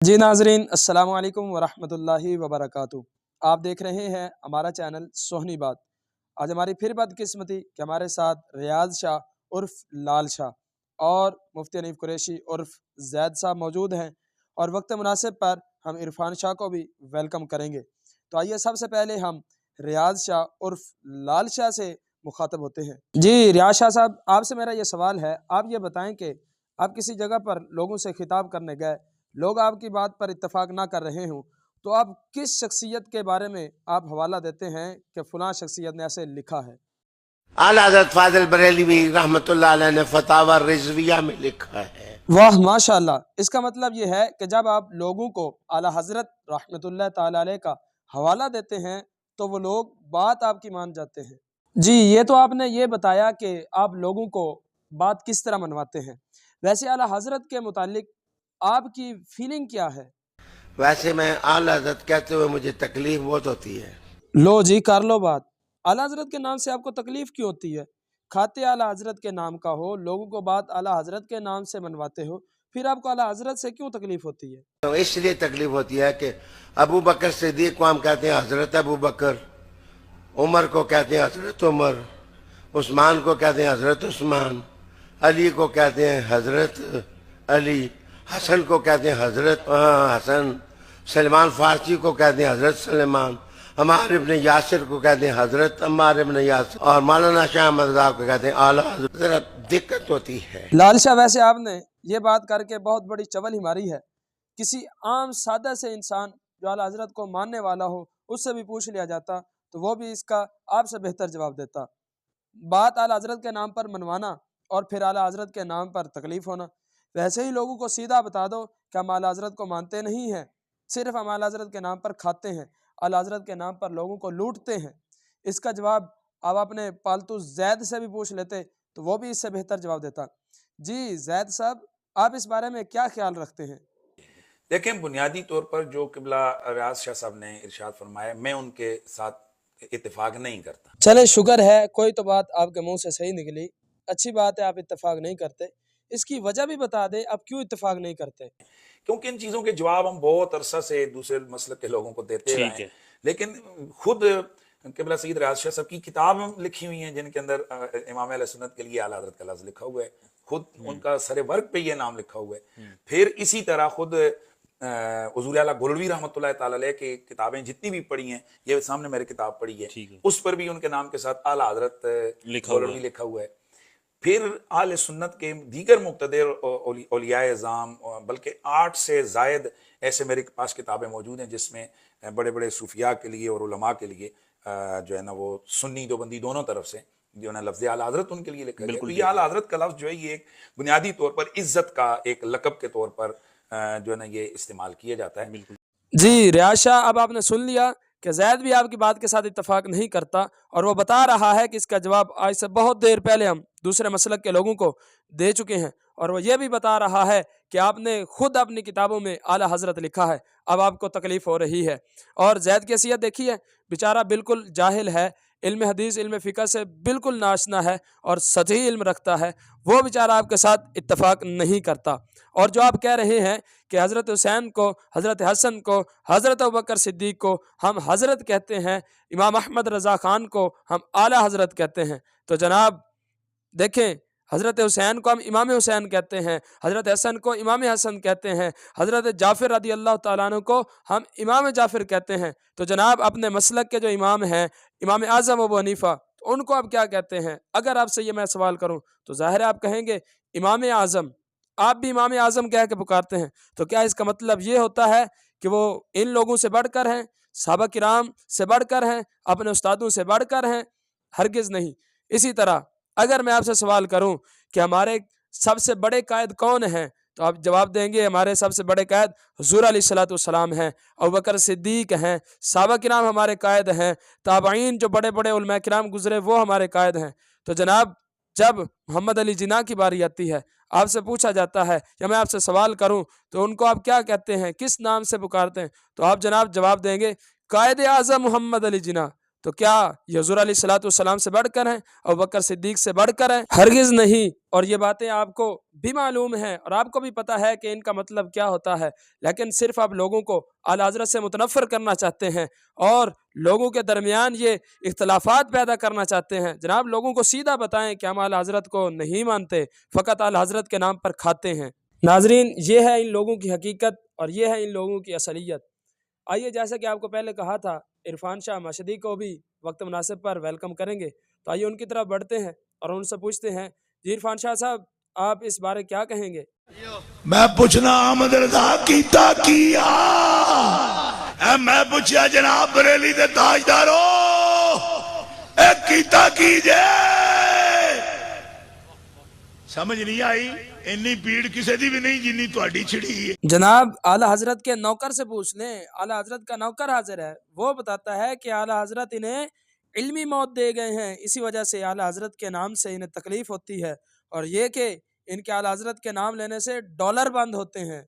جی ناظرین السلام علیکم ورحمۃ اللہ وبرکاتہ۔ آپ دیکھ رہے ہیں ہمارا چینل سوہنی بات۔ آج ہماری پھر بدقسمتی کہ ہمارے ساتھ ریاض شاہ عرف لال شاہ اور مفتی حنیف قریشی عرف زید صاحب موجود ہیں، اور وقت مناسب پر ہم عرفان شاہ کو بھی ویلکم کریں گے۔ تو آئیے سب سے پہلے ہم ریاض شاہ عرف لال شاہ سے مخاطب ہوتے ہیں۔ جی ریاض شاہ صاحب، آپ سے میرا یہ سوال ہے، آپ یہ بتائیں کہ آپ کسی جگہ پر لوگوں سے خطاب کرنے گئے، لوگ آپ کی بات پر اتفاق نہ کر رہے ہوں، تو آپ کس شخصیت کے بارے میں آپ حوالہ دیتے ہیں کہ فلاں شخصیت نے ایسے لکھا ہے؟ اعلیٰ حضرت فاضل بریلوی رحمۃ اللہ علیہ نے فتاوی رضویہ میں لکھا ہے۔ واہ ماشاء اللہ! اس کا مطلب یہ ہے کہ جب آپ لوگوں کو اعلیٰ حضرت رحمۃ اللہ تعالی علیہ کا حوالہ دیتے ہیں تو وہ لوگ بات آپ کی مان جاتے ہیں۔ جی یہ تو آپ نے یہ بتایا کہ آپ لوگوں کو بات کس طرح منواتے ہیں، ویسے اعلیٰ حضرت کے متعلق آپ کی فیلنگ کیا ہے؟ ویسے میں اعلیٰ حضرت کہتے ہوئے مجھے تکلیف بہت ہوتی ہے۔ لو جی کر لو بات۔ اعلیٰ حضرت کے نام سے آپ کو تکلیف کیوں ہوتی ہے؟ کھاتے اعلیٰ حضرت کے نام کا ہو، لوگوں کو بات اعلیٰ حضرت کے نام سے منواتے ہو، پھر آپ کو اعلیٰ حضرت سے کیوں تکلیف ہوتی ہے؟ تو اس لیے تکلیف ہوتی ہے کہ ابو بکر صدیق کو ہم کہتے ہیں حضرت ابو بکر، عمر کو کہتے ہیں حضرت عمر، عثمان کو کہتے ہیں حضرت عثمان، علی کو کہتے ہیں حضرت علی، حسن کو کہتے ہیں حضرت حسن، سلمان فارسی کو کہتے ہیں حضرت سلمان، عمار ابن یاسر کو کہتے ہیں حضرت عمار ابن یاسر، اور مولانا شاہ احمد رضا کو کہتے ہیں اعلیٰ حضرت۔ ذرا دقت ہوتی ہے۔ لال شاہ، ویسے آپ نے یہ بات کر کے بہت بڑی چول ہی ماری ہے۔ کسی عام سادہ سے انسان جو اعلیٰ حضرت کو ماننے والا ہو، اس سے بھی پوچھ لیا جاتا تو وہ بھی اس کا آپ سے بہتر جواب دیتا۔ بات اعلیٰ حضرت کے نام پر منوانا اور پھر اعلیٰ حضرت کے نام پر تکلیف ہونا۔ ویسے ہی لوگوں کو سیدھا بتا دو کہ ہم اعلیٰ حضرت کو مانتے نہیں ہیں، صرف ہم اعلیٰ حضرت کے نام پر کھاتے ہیں، اعلیٰ حضرت کے نام پر لوگوں کو لوٹتے ہیں۔ اس کا جواب آپ اپنے پالتو زید سے بھی پوچھ لیتے تو وہ بھی اس سے بہتر جواب دیتا۔ جی زید صاحب، آپ اس بارے میں کیا خیال رکھتے ہیں؟ دیکھیں، بنیادی طور پر جو قبلہ ریاض شاہ صاحب نے ارشاد فرمایا، میں ان کے ساتھ اتفاق نہیں کرتا۔ چلے شکر ہے، کوئی تو بات آپ کے منہ سے صحیح نکلی۔ اچھی بات ہے آپ اتفاق نہیں کرتے، اس کی وجہ بھی بتا دیں آپ کیوں اتفاق نہیں کرتے۔ کیونکہ ان چیزوں کے جواب ہم بہت عرصہ سے دوسرے مسلک کے لوگوں کو دیتے رہے ہیں، لیکن خود قبلہ سید ریاض شاہ صاحب کی کتاب لکھی ہوئی ہیں جن کے اندر امام اہل سنت کے لیے اعلیٰ حضرت کا لفظ لکھا ہوا ہے، خود ان کا سر ورق پہ یہ نام لکھا ہوا ہے۔ پھر اسی طرح خود حضور اعلیٰ گولوی رحمۃ اللہ تعالی علیہ کی کتابیں جتنی بھی پڑھی ہیں، یہ سامنے میرے کتاب پڑھی ہے، اس پر بھی ان کے نام کے ساتھ اعلیٰ حضرت گولوی لکھا ہوا ہے۔ پھر اہل سنت کے دیگر مقتدر اولیاء اعظام، بلکہ 8 سے زائد ایسے میرے پاس کتابیں موجود ہیں جس میں بڑے بڑے صوفیاء کے لیے اور علماء کے لیے جو ہے نا وہ سنی دیوبندی دونوں طرف سے جو ہے نا لفظ اعلیٰ حضرت ان کے لیے لکھا گیا۔ تو یہ اعلیٰ حضرت کا لفظ جو ہے یہ ایک بنیادی طور پر عزت کا ایک لقب کے طور پر جو ہے نا یہ استعمال کیا جاتا ہے۔ جی ریاض شاہ، اب آپ نے سن لیا کہ زید بھی آپ کی بات کے ساتھ اتفاق نہیں کرتا، اور وہ بتا رہا ہے کہ اس کا جواب آج سے بہت دیر پہلے ہم دوسرے مسلک کے لوگوں کو دے چکے ہیں، اور وہ یہ بھی بتا رہا ہے کہ آپ نے خود اپنی کتابوں میں اعلیٰ حضرت لکھا ہے، اب آپ کو تکلیف ہو رہی ہے۔ اور زید کی حیثیت دیکھی ہے، بیچارہ بالکل جاہل ہے، علم حدیث علم فقہ سے بالکل ناشنا ہے اور سطحی علم رکھتا ہے، وہ بیچارہ آپ کے ساتھ اتفاق نہیں کرتا۔ اور جو آپ کہہ رہے ہیں کہ حضرت حسین کو، حضرت حسن کو، حضرت ابوبکر صدیق کو ہم حضرت کہتے ہیں، امام احمد رضا خان کو ہم اعلیٰ حضرت کہتے ہیں، تو جناب دیکھیں، حضرت حسین کو ہم امام حسین کہتے ہیں، حضرت حسن کو امام حسن کہتے ہیں، حضرت جعفر رضی اللہ تعالیٰ عنہ کو ہم امام جعفر کہتے ہیں، تو جناب اپنے مسلک کے جو امام ہیں، امام اعظم ابو حنیفہ، تو ان کو آپ کیا کہتے ہیں؟ اگر آپ سے یہ میں سوال کروں تو ظاہر ہے آپ کہیں گے امام اعظم، آپ بھی امام اعظم کہہ کے پکارتے ہیں، تو کیا اس کا مطلب یہ ہوتا ہے کہ وہ ان لوگوں سے بڑھ کر ہیں، صحابہ کرام سے بڑھ کر ہیں، اپنے استادوں سے بڑھ کر ہیں؟ ہرگز نہیں۔ اسی طرح اگر میں آپ سے سوال کروں کہ ہمارے سب سے بڑے قائد کون ہیں، تو آپ جواب دیں گے ہمارے سب سے بڑے قائد حضور علیہ الصلوۃ والسلام ہیں، ابوبکر صدیق ہیں، صحابہ کرام ہمارے قائد ہیں، تابعین جو بڑے بڑے علماء کرام گزرے وہ ہمارے قائد ہیں۔ تو جناب جب محمد علی جناح کی باری آتی ہے، آپ سے پوچھا جاتا ہے یا میں آپ سے سوال کروں تو ان کو آپ کیا کہتے ہیں، کس نام سے پکارتے ہیں، تو آپ جناب جواب دیں گے قائد اعظم محمد علی جناح۔ تو کیا یہ حضور علیہ الصلوۃ والسلام سے بڑھ کر ہیں، ابو بکر صدیق سے بڑھ کر ہیں؟ ہرگز نہیں۔ اور یہ باتیں آپ کو بھی معلوم ہیں اور آپ کو بھی پتہ ہے کہ ان کا مطلب کیا ہوتا ہے، لیکن صرف آپ لوگوں کو اعلیٰ حضرت سے متنفر کرنا چاہتے ہیں اور لوگوں کے درمیان یہ اختلافات پیدا کرنا چاہتے ہیں۔ جناب لوگوں کو سیدھا بتائیں کہ ہم اعلیٰ حضرت کو نہیں مانتے، فقط اعلیٰ حضرت کے نام پر کھاتے ہیں۔ ناظرین، یہ ہے ان لوگوں کی حقیقت اور یہ ہے ان لوگوں کی اصلیت۔ آئیے، جیسا کہ آپ کو پہلے کہا تھا، عرفان شاہ مشہدی کو بھی وقت مناسب پر ویلکم کریں گے، تو آئیے ان کی طرف بڑھتے ہیں اور ان سے پوچھتے ہیں، جی عرفان شاہ صاحب، آپ اس بارے کیا کہیں گے؟ میں پوچھنا احمد رضا کیتا کیا میں پوچھیا جناب بریلی دے تاجدارو اے کیتا کیجے سمجھ نہیں آئی انی پیڑ کسے دی بھی نہیں جنی تہاڈی چھڑی ہے۔ جناب اعلیٰ حضرت کے نوکر سے پوچھ لیں، اعلیٰ حضرت کا نوکر حاضر ہے، وہ بتاتا ہے کہ اعلیٰ حضرت انہیں علمی موت دے گئے ہیں، اسی وجہ سے اعلیٰ حضرت کے نام سے انہیں تکلیف ہوتی ہے، اور یہ کہ ان کے اعلیٰ حضرت کے نام لینے سے ڈالر بند ہوتے ہیں۔